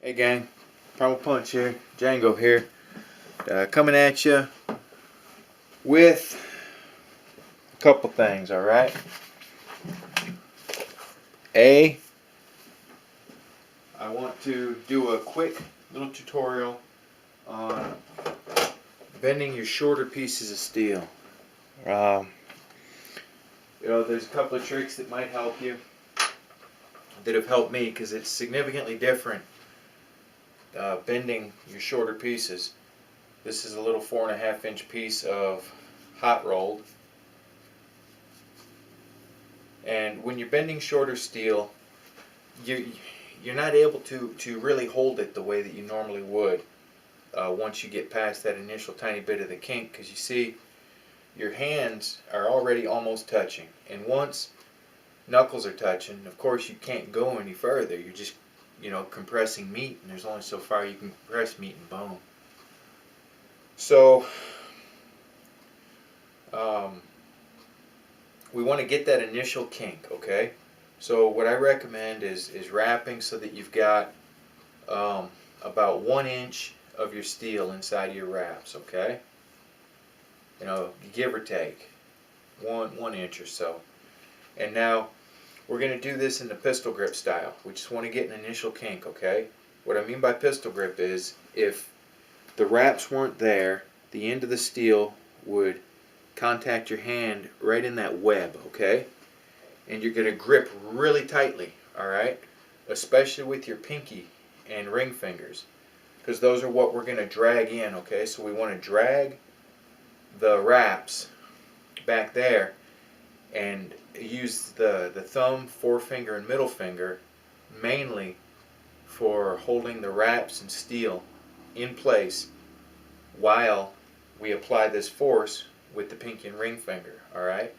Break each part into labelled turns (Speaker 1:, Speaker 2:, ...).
Speaker 1: Hey gang, Primal Punch here, Django here, coming at you with a couple things, alright? I want to do a quick little tutorial on bending your shorter pieces of steel. There's a couple of tricks that might help you, that have helped me, because it's significantly different bending your shorter pieces. This is a little 4.5 inch piece of hot rolled, and when you're bending shorter steel, you're not able to really hold it the way that you normally would once you get past that initial tiny bit of the kink, because you see your hands are already almost touching, and once knuckles are touching, of course you can't go any further. You're just compressing meat, and there's only so far you can compress meat and bone. So we want to get that initial kink, okay? So what I recommend is wrapping so that you've got about 1 inch of your steel inside your wraps, okay? Give or take one inch or so. And now we're going to do this in the pistol grip style. We just want to get an initial kink, okay? What I mean by pistol grip is, if the wraps weren't there, the end of the steel would contact your hand right in that web, okay? And you're going to grip really tightly, alright? Especially with your pinky and ring fingers, because those are what we're going to drag in, okay? So we want to drag the wraps back there and use the thumb, forefinger, and middle finger mainly for holding the wraps and steel in place while we apply this force with the pinky and ring finger, alright?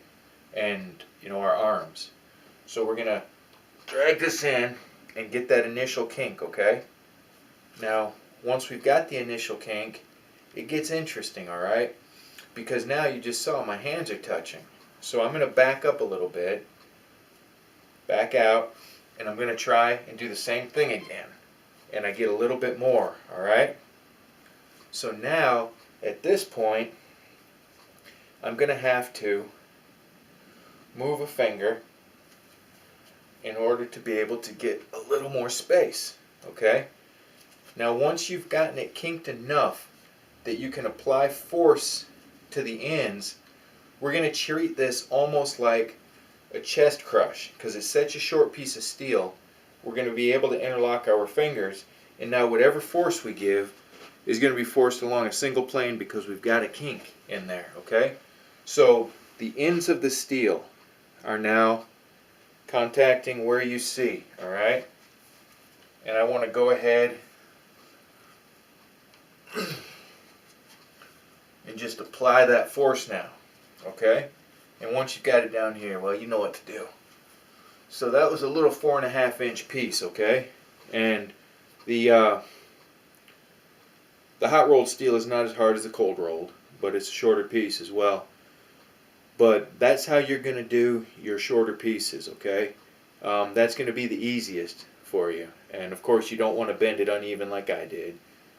Speaker 1: And our arms. So we're gonna drag this in and get that initial kink, okay? Now once we've got the initial kink, it gets interesting, alright? Because now you just saw my hands are touching. So I'm going to back up a little bit, back out, and I'm going to try and do the same thing again. And I get a little bit more, alright? So now, at this point, I'm going to have to move a finger in order to be able to get a little more space, okay? Now once you've gotten it kinked enough that you can apply force to the ends, we're going to treat this almost like a chest crush, because it's such a short piece of steel. We're going to be able to interlock our fingers, and now whatever force we give is going to be forced along a single plane because we've got a kink in there, okay? So the ends of the steel are now contacting where you see, alright? And I want to go ahead and just apply that force now, okay? And once you've got it down here, well, you know what to do. So that was a little 4.5 inch piece, okay? And the hot rolled steel is not as hard as the cold rolled, but it's a shorter piece as well. But that's how you're going to do your shorter pieces, okay? That's going to be the easiest for you. And of course you don't want to bend it uneven like I did.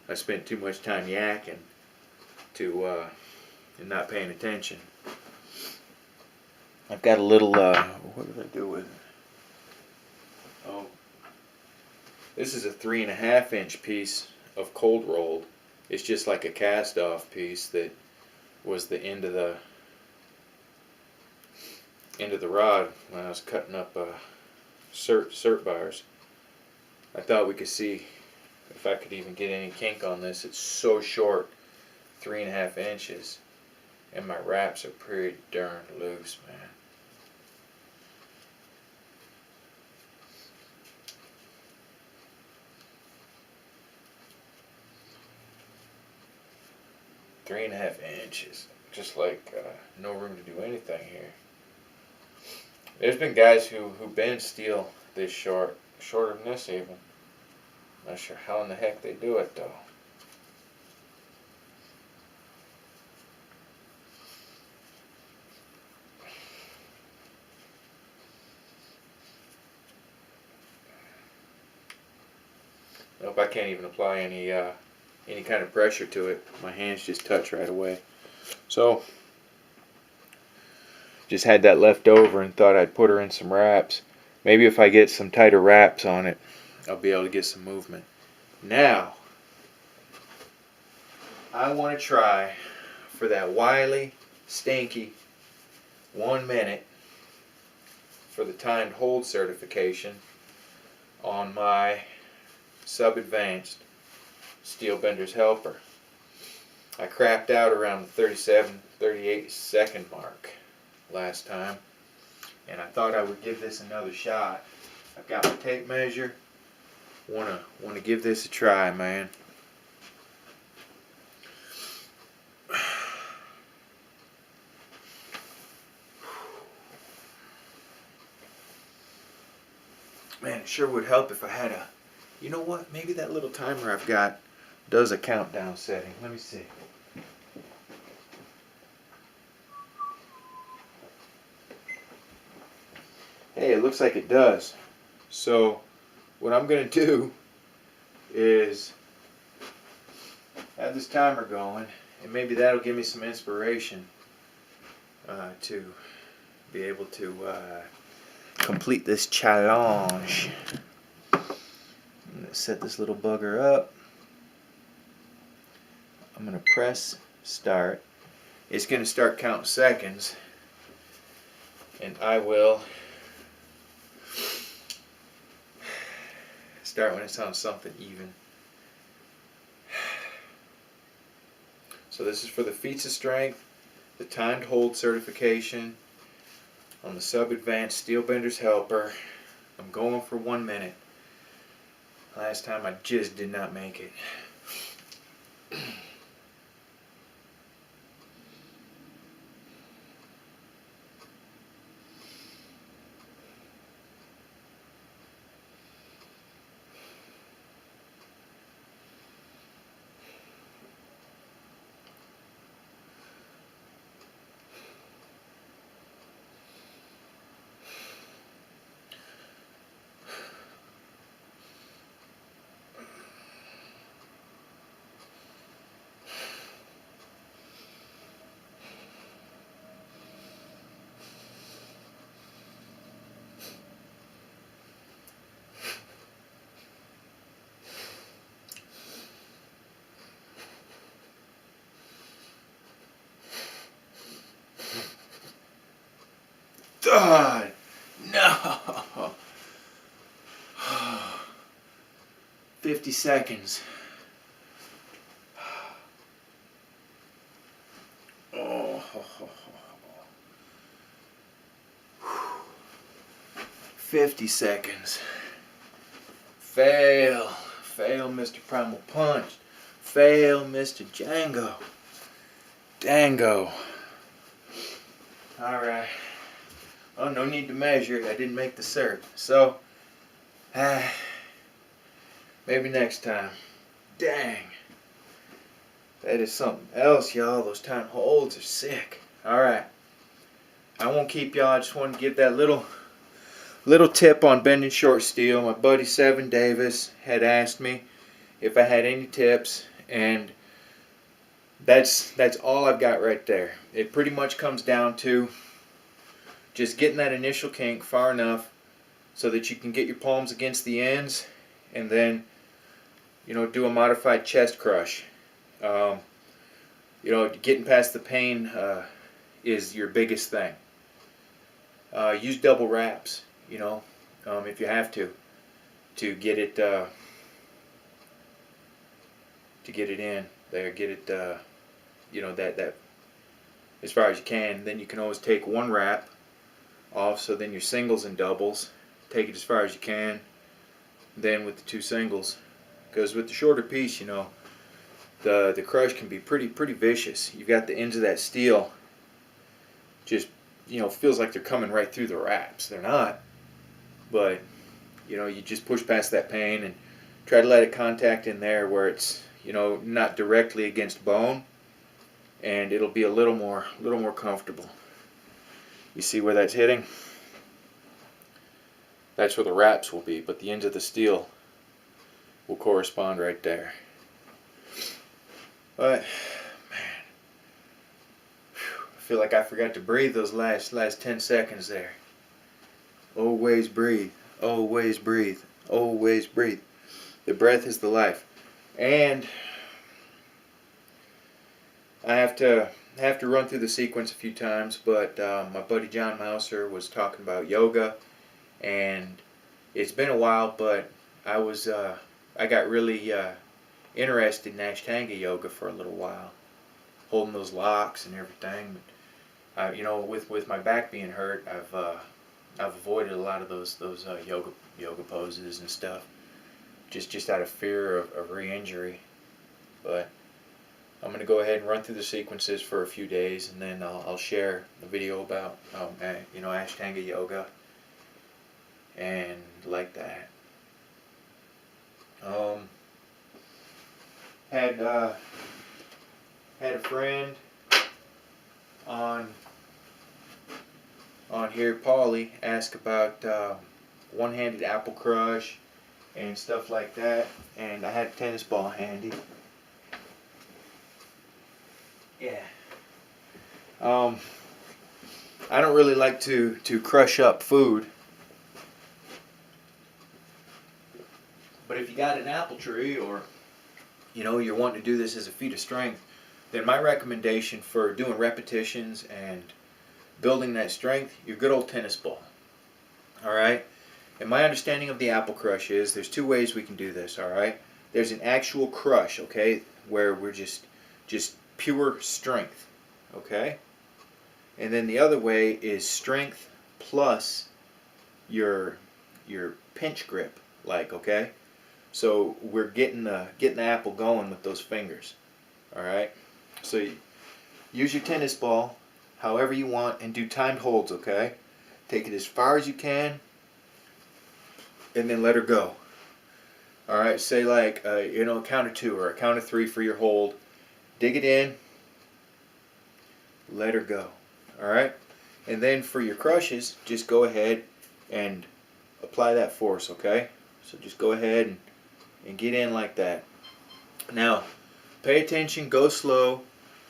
Speaker 1: I spent too much time yakking and not paying attention. I've got a little, what did I do with it? Oh, this is a 3.5 inch piece of cold rolled. It's just like a cast off piece that was the end of the rod when I was cutting up Cert bars. I thought we could see if I could even get any kink on this. It's so short, 3.5 inches, and my wraps are pretty darn loose, man. Three and a half inches, just like no room to do anything here. There's been guys who bend steel this short, shorter than this even. Not sure how in the heck they do it though. Nope, I can't even apply any kind of pressure to it. My hands just touch right away. So, just had that left over and thought I'd put her in some wraps. Maybe if I get some tighter wraps on it, I'll be able to get some movement. Now, I want to try for that wily, stinky 1 minute for the timed hold certification on my sub-advanced steel bender's helper. I crapped out around the 37, 38 second mark last time, and I thought I would give this another shot. I've got my tape measure. Wanna give this a try, man. Man, it sure would help if I had a, you know what, maybe that little timer I've got does a countdown setting. Let me see. Hey, it looks like it does. So, what I'm going to do is have this timer going, and maybe that'll give me some inspiration to be able to complete this challenge. I'm going to set this little bugger up. I'm going to press start. It's going to start counting seconds, and I will start when it sounds something even. So this is for the feats of strength, the timed hold certification on the sub-advanced steel bender's helper. I'm going for 1 minute. Last time I just did not make it. God, no. 50 seconds. Oh. 50 seconds. Fail. Fail, Mr. Primal Punch. Fail, Mr. Django. Dango. Alright. Oh, no need to measure it. I didn't make the cert. So, maybe next time. Dang. That is something else, y'all. Those time holds are sick. Alright. I won't keep y'all. I just want to give that little tip on bending short steel. My buddy Seven Davis had asked me if I had any tips, and that's all I've got right there. It pretty much comes down to just getting that initial kink far enough so that you can get your palms against the ends, and then, you know, do a modified chest crush. You know, getting past the pain is your biggest thing. Use double wraps, you know, if you have to get it in there, get it, you know, that as far as you can. Then you can always take one wrap off, so then your singles and doubles, take it as far as you can, then with the two singles, because with the shorter piece, you know, the crush can be pretty vicious. You've got the ends of that steel just, you know, feels like they're coming right through the wraps. They're not, but you know, you just push past that pain and try to let it contact in there where it's, you know, not directly against bone, and it'll be a little more comfortable. You see where that's hitting? That's where the wraps will be, but the ends of the steel will correspond right there. But man, I feel like I forgot to breathe those last 10 seconds there. Always breathe. Always breathe. Always breathe. The breath is the life. And I have to run through the sequence a few times, but my buddy John Mouser was talking about yoga, and it's been a while, but I got really interested in Ashtanga yoga for a little while, holding those locks and everything. You know, with my back being hurt, I've avoided a lot of those yoga poses and stuff, just out of fear of re-injury. But I'm going to go ahead and run through the sequences for a few days, and then I'll share the video about you know, Ashtanga yoga and like that. Had a friend on here, Paulie, ask about one-handed apple crush and stuff like that, and I had a tennis ball handy. Yeah. I don't really like to crush up food, but if you got an apple tree, or you know, you're wanting to do this as a feat of strength, then my recommendation for doing repetitions and building that strength, your good old tennis ball. Alright? And my understanding of the apple crush is there's two ways we can do this, alright? There's an actual crush, okay, where we're just pure strength, okay? And then the other way is strength plus your pinch grip, like, okay? So we're getting the apple going with those fingers, alright? So you use your tennis ball however you want and do timed holds, okay? Take it as far as you can and then let her go. Alright, say like, you know, a count of 2 or a count of 3 for your hold. Dig it in, let her go. Alright? And then for your crushes, just go ahead and apply that force, okay? So just go ahead and get in like that. Now, pay attention, go slow.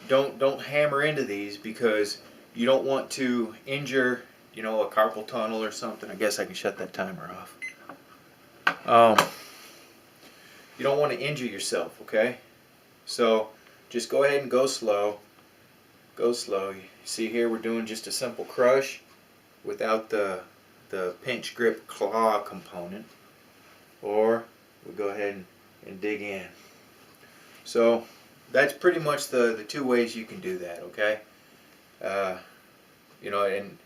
Speaker 1: Don't hammer into these, because you don't want to injure, you know, a carpal tunnel or something. I guess I can shut that timer off. You don't want to injure yourself, okay? So just go ahead and go slow. Go slow. You see here we're doing just a simple crush without the pinch grip claw component. Or we go ahead and dig in. So that's pretty much the two ways you can do that, okay? You know, and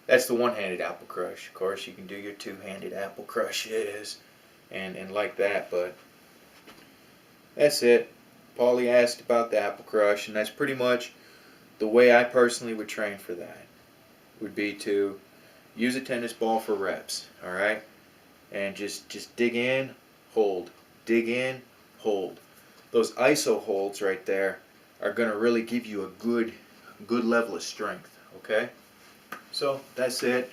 Speaker 1: that's the one-handed apple crush. Of course, you can do your two-handed apple crushes and like that, but that's it. Paulie asked about the apple crush, and that's pretty much the way I personally would train for that. Would be to use a tennis ball for reps, alright? And just dig in, hold. Dig in, hold. Those iso holds right there are going to really give you a good level of strength, okay? So that's it.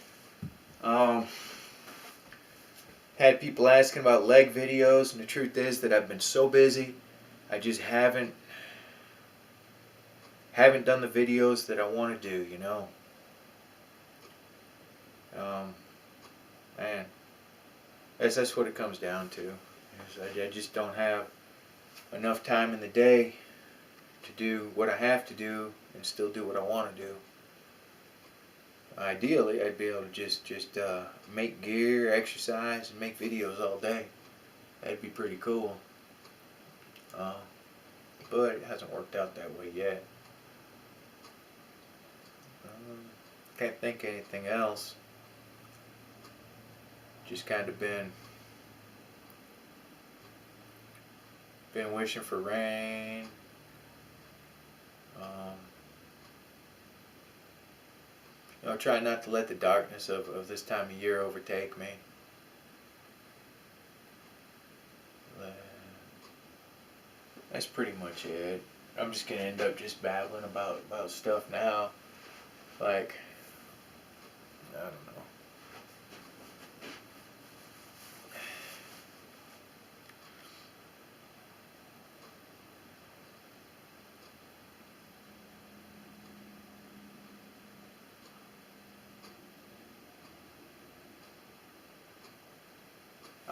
Speaker 1: Had people asking about leg videos, and the truth is that I've been so busy, I just haven't done the videos that I want to do, you know. Man, that's what it comes down to. I just don't have enough time in the day to do what I have to do and still do what I want to do. Ideally, I'd be able to just make gear, exercise, and make videos all day. That'd be pretty cool. But it hasn't worked out that way yet. Can't think of anything else. Just kind of been wishing for rain. You know, try not to let the darkness of this time of year overtake me. That's pretty much it. I'm just gonna end up just babbling about stuff now. Like, I don't know.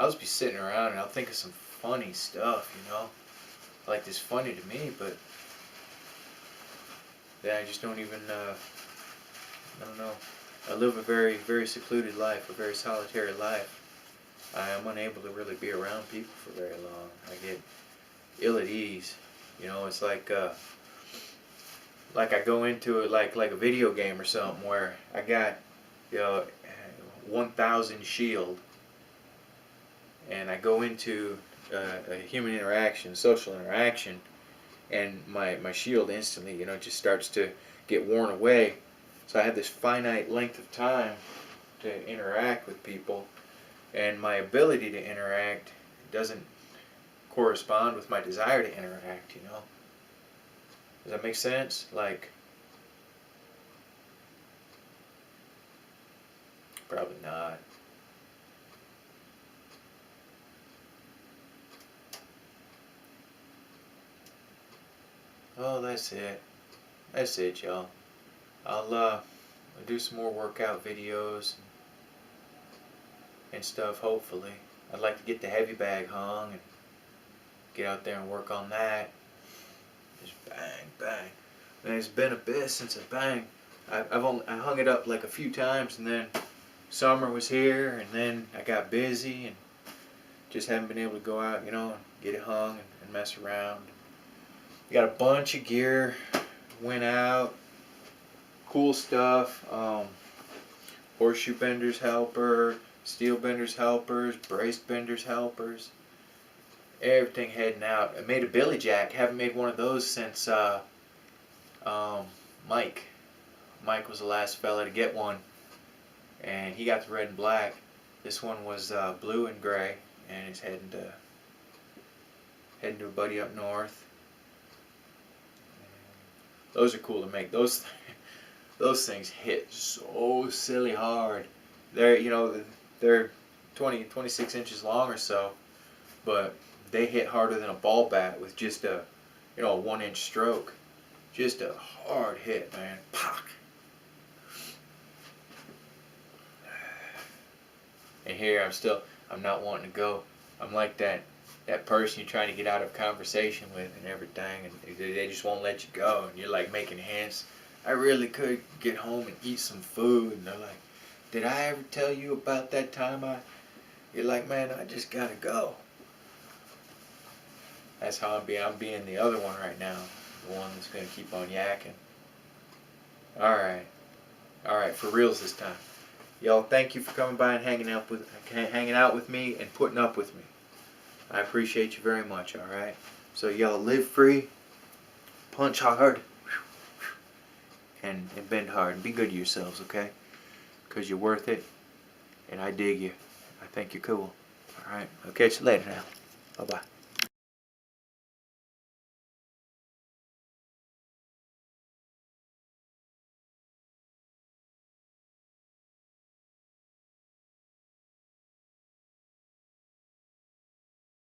Speaker 1: I'll just be sitting around and I'll think of some funny stuff, you know, like this funny to me, but then I just don't even, I don't know. I live a very, very secluded life, a very solitary life. I am unable to really be around people for very long. I get ill at ease. You know, it's like I go into it like a video game or something where I got, you know, 1,000 shield, and I go into a human interaction, social interaction, and my shield instantly, you know, just starts to get worn away. So I have this finite length of time to interact with people, and my ability to interact doesn't correspond with my desire to interact, you know. Does that make sense? Like, probably not. Oh, that's it. That's it, y'all. I'll do some more workout videos and stuff, hopefully. I'd like to get the heavy bag hung and get out there and work on that. Just bang, bang. Man, it's been a bit since I banged. I hung it up like a few times, and then summer was here, and then I got busy and just haven't been able to go out, you know, and get it hung and mess around. Got a bunch of gear, went out, cool stuff. Horseshoe bender's helper, steel bender's helpers, brace bender's helpers. Everything heading out. I made a billy jack. Haven't made one of those since Mike. Mike was the last fella to get one, and he got the red and black. This one was blue and gray, and it's heading to a buddy up north. Those are cool to make. Those things hit so silly hard. They're, you know, they're 26 inches long or so, but they hit harder than a ball bat with just a, you know, a 1-inch stroke. Just a hard hit, man. Pock. And here I'm not wanting to go. I'm like that person you're trying to get out of conversation with and everything, and they just won't let you go, and you're like making hints. I really could get home and eat some food, and they're like, did I ever tell you about that time you're like, man, I just gotta go. That's how I'm being the other one right now, the one that's gonna keep on yakking. Alright, for reals this time. Y'all, thank you for coming by and hanging out with me and putting up with me. I appreciate you very much, alright? So y'all live free, punch hard, and bend hard, and be good to yourselves, okay? Because you're worth it, and I dig you. I think you're cool. Alright, I'll catch you later now. Bye-bye.